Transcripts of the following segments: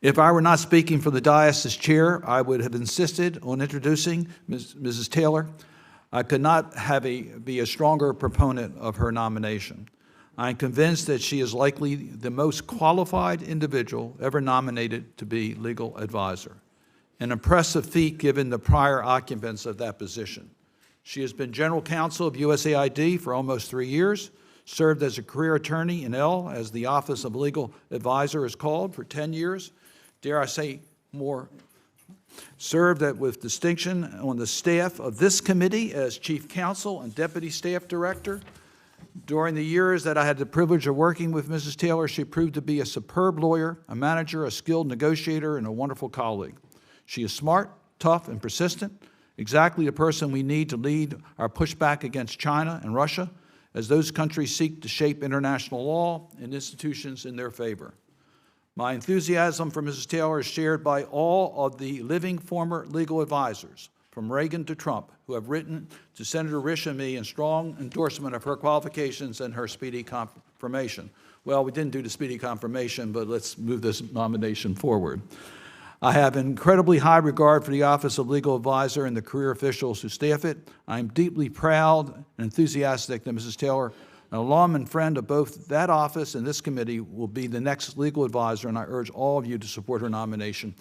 If I were not speaking for the diocese chair, I would have insisted on introducing Mrs. Taylor. I could not be a stronger proponent of her nomination. I'm convinced that she is likely the most qualified individual ever nominated to be legal advisor, an impressive feat given the prior occupants of that position. She has been General Counsel of USAID for almost 3 years, served as a career attorney in as the Office of Legal Advisor is called, for 10 years, dare I say more, served with distinction on the staff of this committee as Chief Counsel and Deputy Staff Director. During the years that I had the privilege of working with Mrs. Taylor, she proved to be a superb lawyer, a manager, a skilled negotiator, and a wonderful colleague. She is smart, tough, and persistent, exactly the person we need to lead our pushback against China and Russia as those countries seek to shape international law and institutions in their favor. My enthusiasm for Mrs. Taylor is shared by all of the living former legal advisors, from Reagan to Trump, who have written to Senator Risch and me in strong endorsement of her qualifications and her speedy confirmation. Well, we didn't do the speedy confirmation, but let's move this nomination forward. I have incredibly high regard for the Office of Legal Advisor and the career officials who staff it. I'm deeply proud and enthusiastic that Mrs. Taylor, an alum and friend of both that office and this committee, will be the next legal advisor, and I urge all of you to support her nomination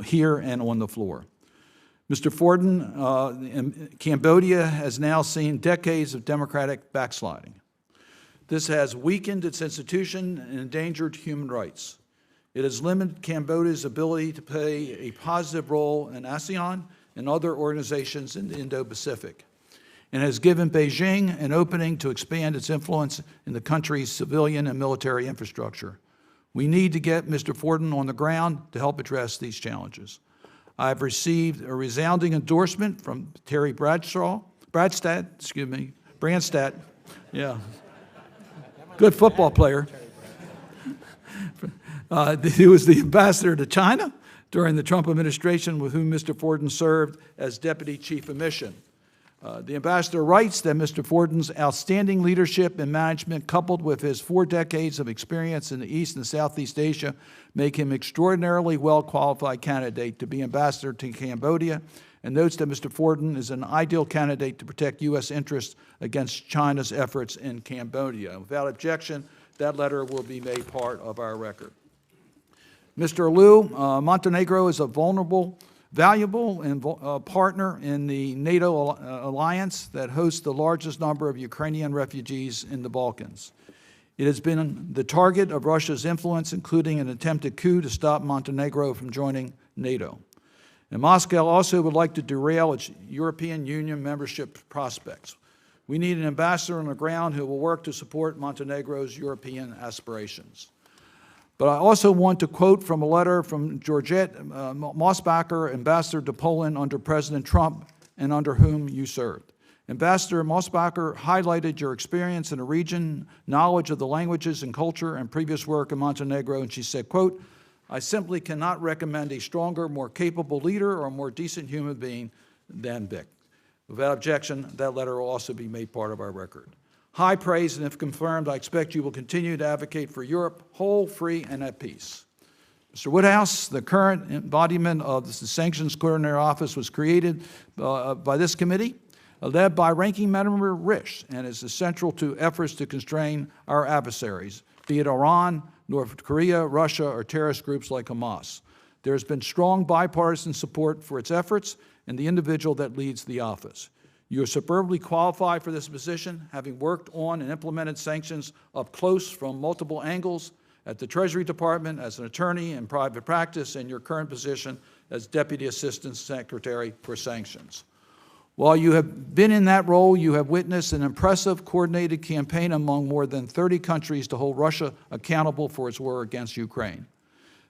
here and on the floor. Mr. Foran, Cambodia has now seen decades of democratic backsliding. This has weakened its institution and endangered human rights. It has limited Cambodia's ability to play a positive role in ASEAN and other organizations in the Indo-Pacific, and has given Beijing an opening to expand its influence in the country's civilian and military infrastructure. We need to get Mr. Foran on the ground to help address these challenges. I've received a resounding endorsement from Terry Branstad, yeah, good football player, who was the ambassador to China during the Trump administration, with whom Mr. Foran served as Deputy Chief of Mission. The ambassador writes that Mr. Fortin's outstanding leadership and management, coupled with his 4 decades of experience in the East and Southeast Asia, make him extraordinarily well-qualified candidate to be ambassador to Cambodia, and notes that Mr. Foran is an ideal candidate to protect U.S. interests against China's efforts in Cambodia. Without objection, that letter will be made part of our record. Mr. Liu, Montenegro is a valuable partner in the NATO alliance that hosts the largest number of Ukrainian refugees in the Balkans. It has been the target of Russia's influence, including an attempted coup to stop Montenegro from joining NATO. And Moscow also would like to derail its European Union membership prospects. We need an ambassador on the ground who will work to support Montenegro's European aspirations. But I also want to quote from a letter from Georgette Mosbacher, ambassador to Poland under President Trump and under whom you served. Ambassador Mosbacher highlighted your experience in the region, knowledge of the languages and culture, and previous work in Montenegro, and she said, quote, "I simply cannot recommend a stronger, more capable leader or a more decent human being than Vic." Without objection, that letter will also be made part of our record. High praise, and if confirmed, I expect you will continue to advocate for Europe whole, free, and at peace. Mr. Woodhouse, the current embodiment of the Sanctions Coordinator Office was created by this committee, led by Ranking Member Risch, and is essential to efforts to constrain our adversaries, be it Iran, North Korea, Russia, or terrorist groups like Hamas. There has been strong bipartisan support for its efforts and the individual that leads the office. You are superbly qualified for this position, having worked on and implemented sanctions up close from multiple angles at the Treasury Department, as an attorney in private practice, and your current position as Deputy Assistant Secretary for Sanctions. While you have been in that role, you have witnessed an impressive coordinated campaign among more than 30 countries to hold Russia accountable for its war against Ukraine.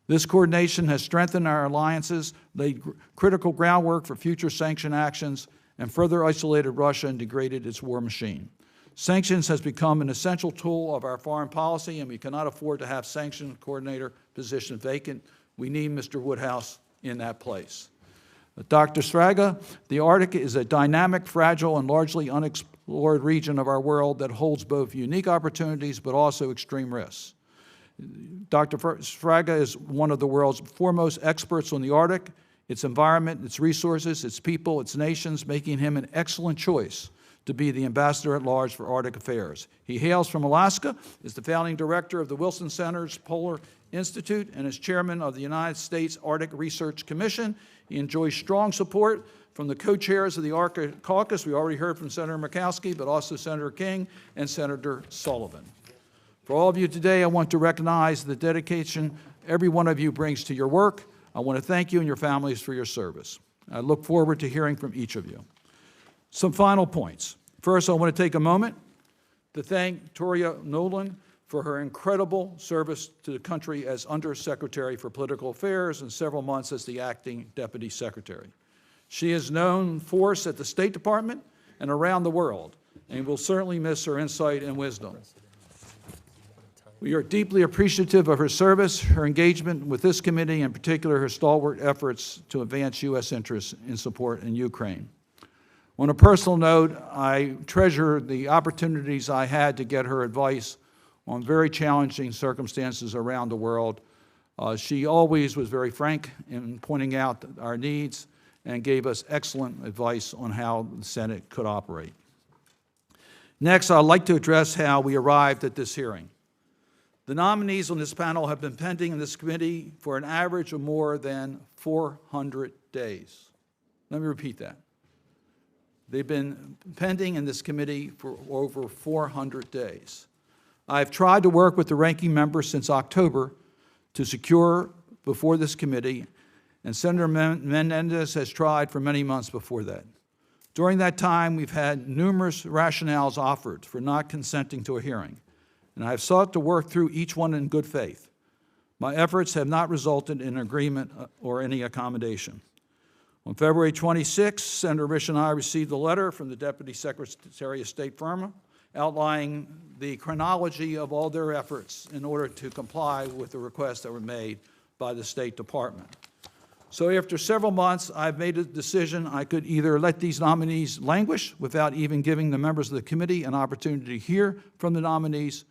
This coordination has strengthened our alliances, laid critical groundwork for future sanction actions, and further isolated Russia and degraded its war machine. Sanctions has become an essential tool of our foreign policy, and we cannot afford to have sanction coordinator position vacant. We need Mr. Woodhouse in that place. Dr. Straga, the Arctic is a dynamic, fragile, and largely unexplored region of our world that holds both unique opportunities but also extreme risks. Dr. Fraga is one of the world's foremost experts on the Arctic, its environment, its resources, its people, its nations, making him an excellent choice to be the Ambassador at Large for Arctic Affairs. He hails from Alaska, is the founding director of the Wilson Center's Polar Institute, and is chairman of the United States Arctic Research Commission. He enjoys strong support from the co-chairs of the Arctic Caucus. We already heard from Senator Murkowski, but also Senator King and Senator Sullivan. For all of you today, I want to recognize the dedication every one of you brings to your work. I want to thank you and your families for your service. I look forward to hearing from each of you. Some final points. First, I want to take a moment to thank Toria Nolan for her incredible service to the country as Undersecretary for Political Affairs and several months as the acting Deputy Secretary. She is known force at the State Department and around the world, and we'll certainly miss her insight and wisdom. We are deeply appreciative of her service, her engagement with this committee, in particular her stalwart efforts to advance U.S. interests in support in Ukraine. On a personal note, I treasure the opportunities I had to get her advice on very challenging circumstances around the world. She always was very frank in pointing out our needs and gave us excellent advice on how the Senate could operate. Next, I'd like to address how we arrived at this hearing. The nominees on this panel have been pending in this committee for an average of more than 400 days. Let me repeat that. They've been pending in this committee for over 400 days. I've tried to work with the ranking member since October to secure before this committee, and Senator Menendez has tried for many months before that. During that time, we've had numerous rationales offered for not consenting to a hearing, and I've sought to work through each one in good faith. My efforts have not resulted in agreement or any accommodation. On February 26, Senator Risch and I received a letter from the Deputy Secretary of State Foran outlining the chronology of all their efforts in order to comply with the requests that were made by the State Department. So after several months, I've made a decision I could either let these nominees languish without even giving the members of the committee an opportunity to hear from the nominees,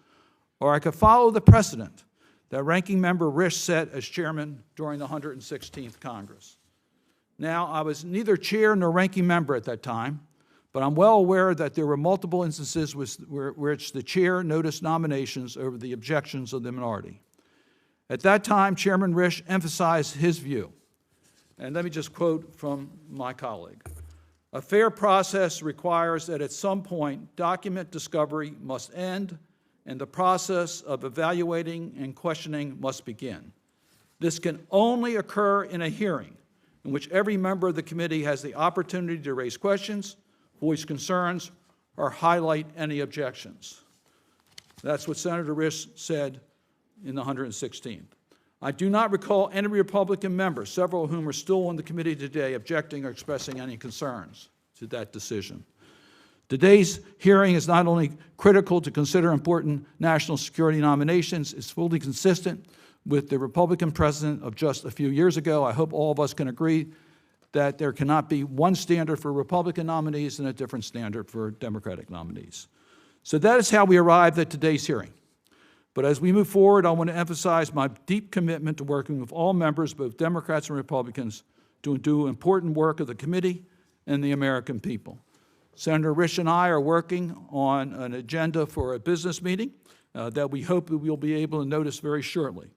or I could follow the precedent that Ranking Member Risch set as chairman during the 116th Congress. Now, I was neither chair nor ranking member at that time, but I'm well aware that there were multiple instances which the chair noticed nominations over the objections of the minority. At that time, Chairman Risch emphasized his view, and let me just quote from my colleague. A fair process requires that at some point, document discovery must end and the process of evaluating and questioning must begin. This can only occur in a hearing in which every member of the committee has the opportunity to raise questions, voice concerns, or highlight any objections. That's what Senator Risch said in the 116th. I do not recall any Republican members, several of whom are still on the committee today, objecting or expressing any concerns to that decision. Today's hearing is not only critical to consider important national security nominations, it's fully consistent with the Republican president of just a few years ago. I hope all of us can agree that there cannot be one standard for Republican nominees and a different standard for Democratic nominees. So that is how we arrived at today's hearing. But as we move forward, I want to emphasize my deep commitment to working with all members, both Democrats and Republicans, to do important work of the committee and the American people. Senator Risch and I are working on an agenda for a business meeting that we hope that we'll be able to notice very shortly.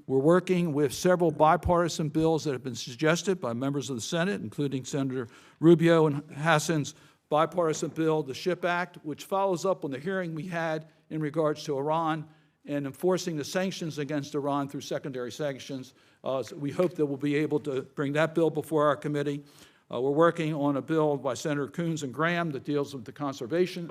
We're working with several bipartisan bills that have been suggested by members of the Senate, including Senator Rubio and Hassan's bipartisan bill, the SHIP Act, which follows up on the hearing we had in regards to Iran and enforcing the sanctions against Iran through secondary sanctions. So we hope that we'll be able to bring that bill before our committee. We're working on a bill by Senator Coons and Graham that deals with the conservation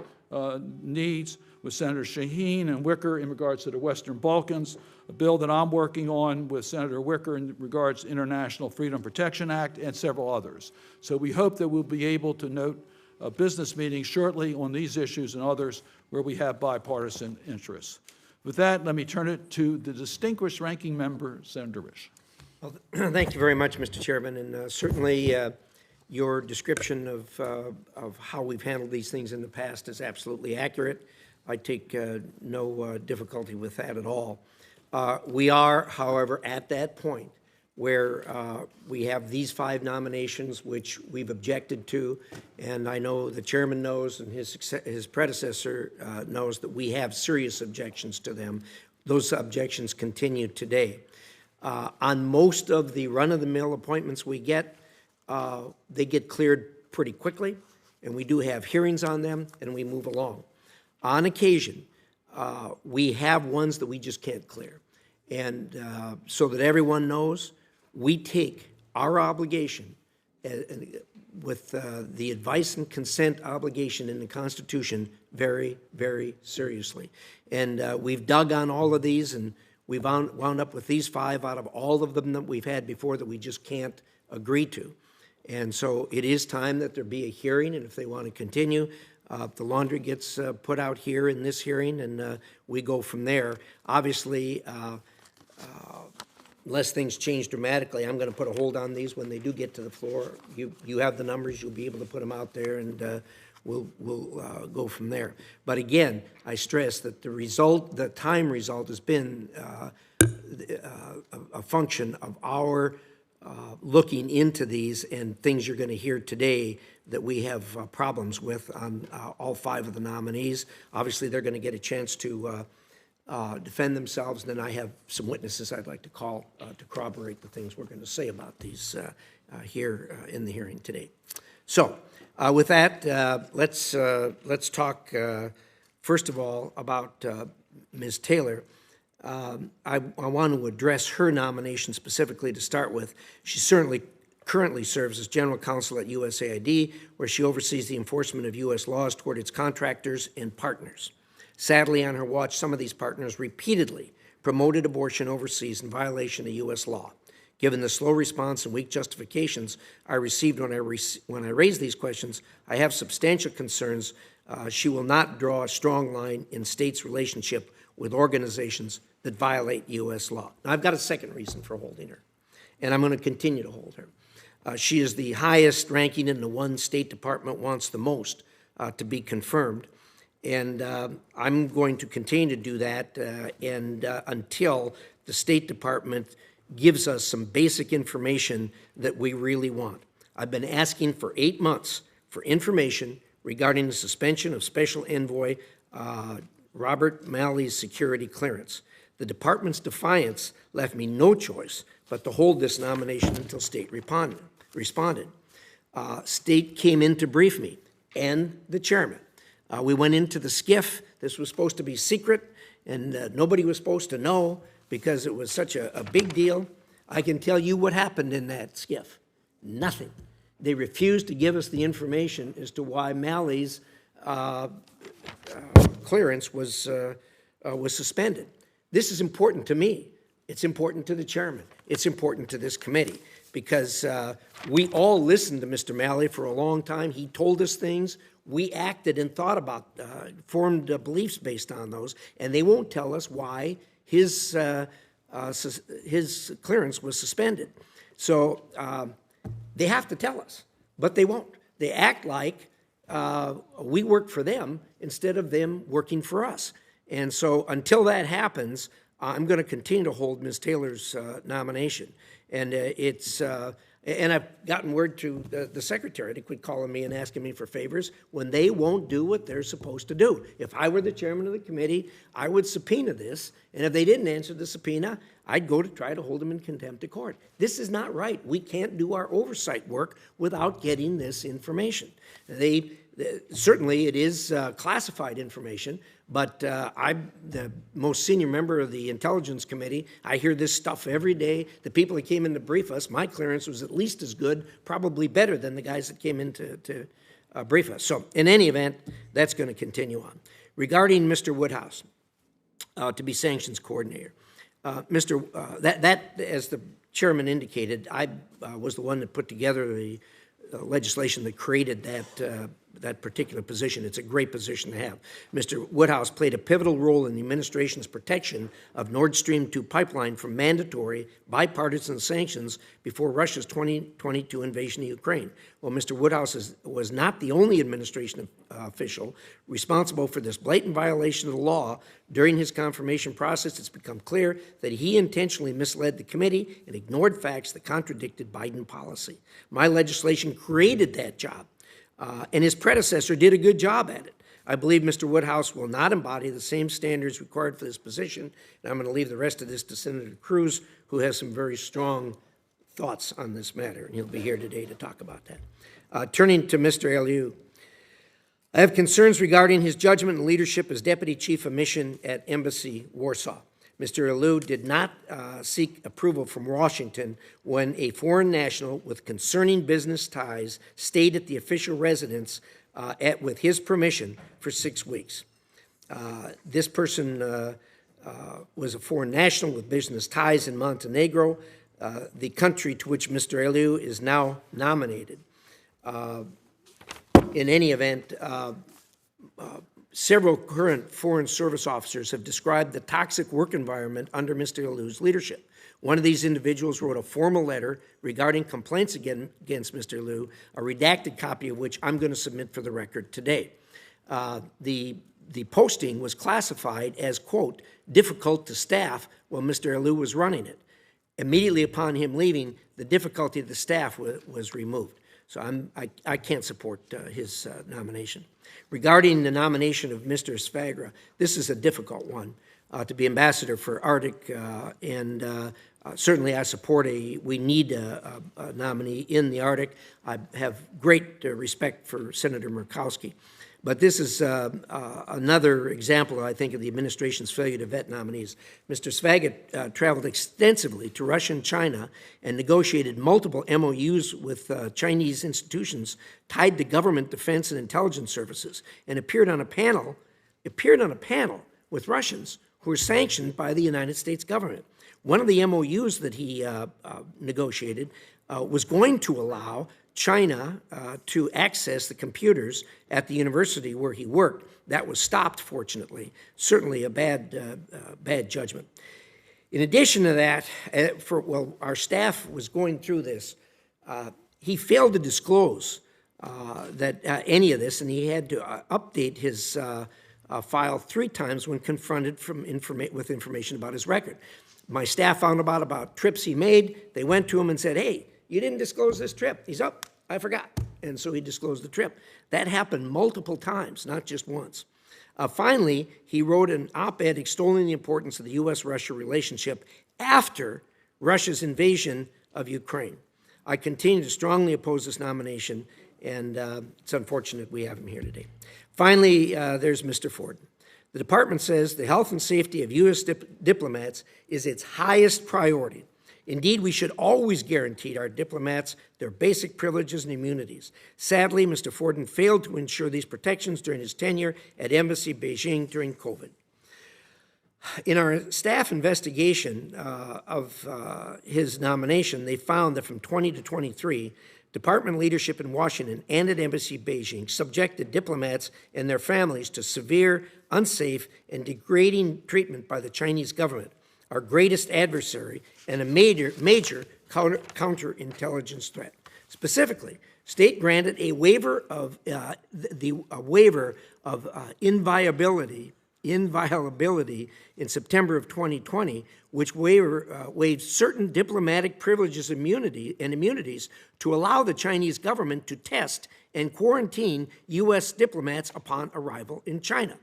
needs, with Senator Shaheen and Wicker in regards to the Western Balkans, a bill that I'm working on with Senator Wicker in regards to International Freedom Protection Act, and several others. So we hope that we'll be able to note a business meeting shortly on these issues and others where we have bipartisan interests. With that, let me turn it to the distinguished ranking member, Senator Risch. Well, thank you very much, Mr. Chairman, and certainly your description of how we've handled these things in the past is absolutely accurate. I take no difficulty with that at all. We are, however, at that point where we have these 5 nominations which we've objected to, and I know the chairman knows and his predecessor knows that we have serious objections to them. Those objections continue today. On most of the run-of-the-mill appointments we get, they get cleared pretty quickly, and we do have hearings on them, and we move along. On occasion, we have ones that we just can't clear. And so that everyone knows, we take our obligation with the advice and consent obligation in the Constitution very, very seriously. And we've dug on all of these, and we've wound up with these 5 out of all of them that we've had before that we just can't agree to. And so it is time that there be a hearing, and if they want to continue, the laundry gets put out here in this hearing, and we go from there. Obviously, unless things change dramatically, I'm going to put a hold on these when they do get to the floor. You have the numbers, you'll be able to put them out there, and we'll go from there. But again, I stress that the time result has been a function of our looking into these and things you're going to hear today that we have problems with on all 5 of the nominees. Obviously, they're going to get a chance to defend themselves, and then I have some witnesses I'd like to call to corroborate the things we're going to say about these here in the hearing today. So, with that, let's talk first of all about Ms. Taylor. I want to address her nomination specifically to start with. She certainly currently serves as General Counsel at USAID, where she oversees the enforcement of U.S. laws toward its contractors and partners. Sadly, on her watch, some of these partners repeatedly promoted abortion overseas in violation of U.S. law. Given the slow response and weak justifications I received when I raised these questions, I have substantial concerns she will not draw a strong line in states' relationship with organizations that violate U.S. law. Now, I've got a second reason for holding her, and I'm going to continue to hold her. She is the highest ranking in the one State Department wants the most to be confirmed. And I'm going to continue to do that until the State Department gives us some basic information that we really want. I've been asking for 8 months for information regarding the suspension of Special Envoy Robert Malley's security clearance. The Department's defiance left me no choice but to hold this nomination until State responded. State came in to brief me and the chairman. We went into the SCIF. This was supposed to be secret, and nobody was supposed to know because it was such a big deal. I can tell you what happened in that SCIF. Nothing. They refused to give us the information as to why Malley's clearance was suspended. This is important to me. It's important to the chairman. It's important to this committee because we all listened to Mr. Malley for a long time. He told us things. We acted and thought about, formed beliefs based on those, and they won't tell us why his clearance was suspended. So they have to tell us, but they won't. They act like we work for them instead of them working for us. And so until that happens, I'm going to continue to hold Ms. Taylor's nomination. And and I've gotten word to the secretary to quit calling me and asking me for favors when they won't do what they're supposed to do. If I were the chairman of the committee, I would subpoena this, and if they didn't answer the subpoena, I'd go to try to hold them in contempt of court. This is not right. We can't do our oversight work without getting this information. Certainly it is classified information, but I'm the most senior member of the Intelligence Committee. I hear this stuff every day. The people that came in to brief us, my clearance was at least as good, probably better than the guys that came in to brief us. So in any event, that's going to continue on. Regarding Mr. Woodhouse to be sanctions coordinator, that as the chairman indicated, I was the one that put together the legislation that created that particular position. It's a great position to have. Mr. Woodhouse played a pivotal role in the administration's protection of Nord Stream 2 pipeline from mandatory bipartisan sanctions before Russia's 2022 invasion of Ukraine. While Mr. Woodhouse was not the only administration official responsible for this blatant violation of the law during his confirmation process, it's become clear that he intentionally misled the committee and ignored facts that contradicted Biden policy. My legislation created that job. And his predecessor did a good job at it. I believe Mr. Woodhouse will not embody the same standards required for this position, and I'm going to leave the rest of this to Senator Cruz, who has some very strong thoughts on this matter, and he'll be here today to talk about that. Turning to Mr. Aliu, I have concerns regarding his judgment and leadership as Deputy Chief of Mission at Embassy Warsaw. Mr. Aliu did not seek approval from Washington when a foreign national with concerning business ties stayed at the official residence with his permission for 6 weeks. This person was a foreign national with business ties in Montenegro, the country to which Mr. Aliu is now nominated. In any event, several current Foreign Service officers have described the toxic work environment under Mr. Aliu's leadership. One of these individuals wrote a formal letter regarding complaints against Mr. Aliu, a redacted copy of which I'm going to submit for the record today. The posting was classified as, quote, difficult to staff while Mr. Aliu was running it. Immediately upon him leaving, the difficulty of the staff was removed. So I can't support his nomination. Regarding the nomination of Mr. Svagra, this is a difficult one to be ambassador for Arctic, and certainly I support we need a nominee in the Arctic. I have great respect for Senator Murkowski. But this is another example, I think, of the administration's failure to vet nominees. Mr. Svaga traveled extensively to Russia and China and negotiated multiple MOUs with Chinese institutions tied to government, defense, and intelligence services, and appeared on a panel with Russians who were sanctioned by the United States government. One of the MOUs that he negotiated was going to allow China to access the computers at the university where he worked. That was stopped, fortunately. Certainly a bad judgment. In addition to that, while our staff was going through this, he failed to disclose any of this, and he had to update his file 3 times when confronted with information about his record. My staff found about trips he made. They went to him and said, hey, you didn't disclose this trip. He's up. I forgot. And so he disclosed the trip. That happened multiple times, not just once. Finally, he wrote an op-ed extolling the importance of the U.S.-Russia relationship after Russia's invasion of Ukraine. I continue to strongly oppose this nomination, and it's unfortunate we have him here today. Finally, there's Mr. Ford. The department says the health and safety of U.S. diplomats is its highest priority. Indeed, we should always guarantee our diplomats their basic privileges and immunities. Sadly, Mr. Forden failed to ensure these protections during his tenure at Embassy Beijing during COVID. In our staff investigation of his nomination, they found that from 20 to 23, department leadership in Washington and at Embassy Beijing subjected diplomats and their families to severe, unsafe, and degrading treatment by the Chinese government, our greatest adversary and a major counterintelligence threat. Specifically, state granted a waiver of inviolability in September of 2020, which waived certain diplomatic privileges and immunities to allow the Chinese government to test and quarantine U.S. diplomats upon arrival in China.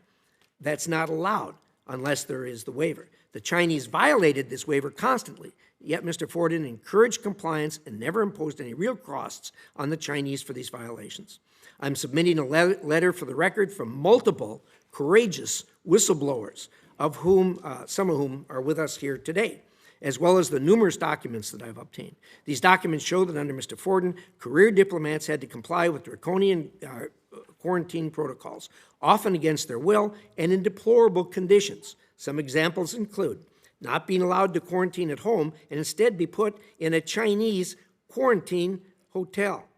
That's not allowed unless there is the waiver. The Chinese violated this waiver constantly, yet Mr. Forden encouraged compliance and never imposed any real costs on the Chinese for these violations. I'm submitting a letter for the record from multiple courageous whistleblowers, some of whom are with us here today, as well as the numerous documents that I've obtained. These documents show that under Mr. Forden, career diplomats had to comply with draconian quarantine protocols, often against their will and in deplorable conditions. Some examples include not being allowed to quarantine at home and instead be put in a Chinese quarantine hotel,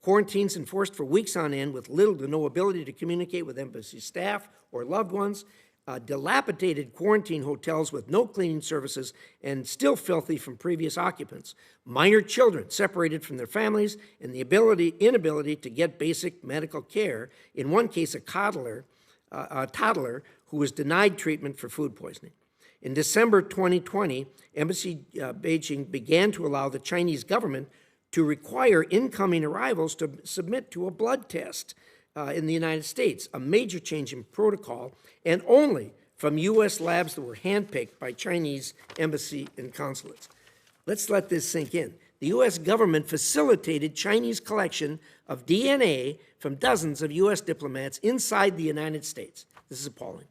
Quarantines enforced for weeks on end with little to no ability to communicate with embassy staff or loved ones. Dilapidated quarantine hotels with no cleaning services and still filthy from previous occupants. Minor children separated from their families and the inability to get basic medical care. In one case, a toddler who was denied treatment for food poisoning. In December 2020, Embassy Beijing began to allow the Chinese government to require incoming arrivals to submit to a blood test in the United States, a major change in protocol, and only from U.S. labs that were handpicked by Chinese embassy and consulates. Let's let this sink in. The U.S. government facilitated Chinese collection of DNA from dozens of U.S. diplomats inside the United States. This is appalling.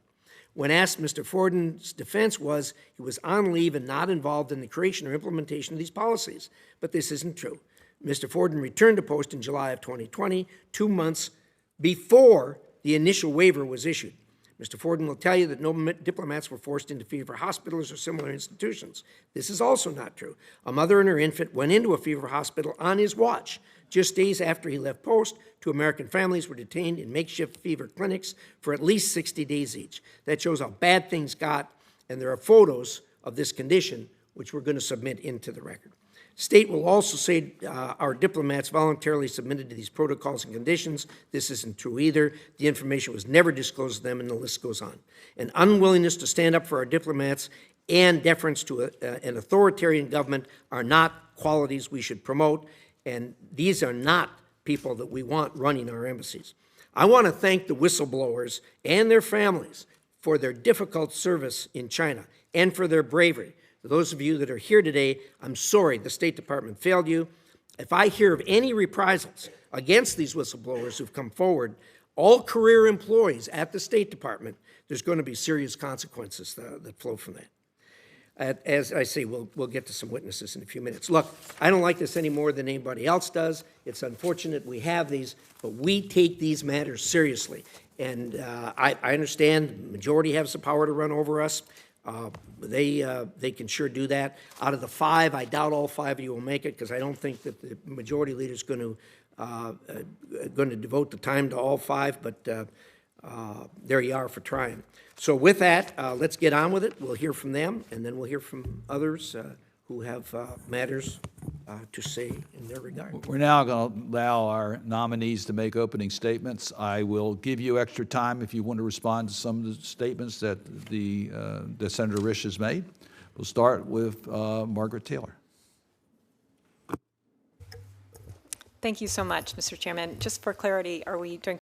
When asked, Mr. Forden's defense was he was on leave and not involved in the creation or implementation of these policies. But this isn't true. Mr. Forden returned to post in July of 2020, 2 months before the initial waiver was issued. Mr. Forden will tell you that no diplomats were forced into fever hospitals or similar institutions. This is also not true. A mother and her infant went into a fever hospital on his watch. Just days after he left post, 2 American families were detained in makeshift fever clinics for at least 60 days each. That shows how bad things got, and there are photos of this condition, which we're going to submit into the record. State will also say our diplomats voluntarily submitted to these protocols and conditions. This isn't true either. The information was never disclosed to them, and the list goes on. An unwillingness to stand up for our diplomats and deference to an authoritarian government are not qualities we should promote, and these are not people that we want running our embassies. I want to thank the whistleblowers and their families for their difficult service in China and for their bravery. For those of you that are here today, I'm sorry the State Department failed you. If I hear of any reprisals against these whistleblowers who've come forward, all career employees at the State Department, there's going to be serious consequences that flow from that. As I say, we'll get to some witnesses in a few minutes. Look, I don't like this any more than anybody else does. It's unfortunate we have these, but we take these matters seriously. And I understand the majority has the power to run over us. They can sure do that. Out of the 5, I doubt all 5 of you will make it, because I don't think that the majority leader is going to devote the time to all 5. But there you are for trying. So with that, let's get on with it. We'll hear from them, and then we'll hear from others who have matters to say in their regard. We're now going to allow our nominees to make opening statements. I will give you extra time if you want to respond to some of the statements that that Senator Risch has made. We'll start with Margaret Taylor. Thank you so much, Mr. Chairman. Just for clarity, are we doing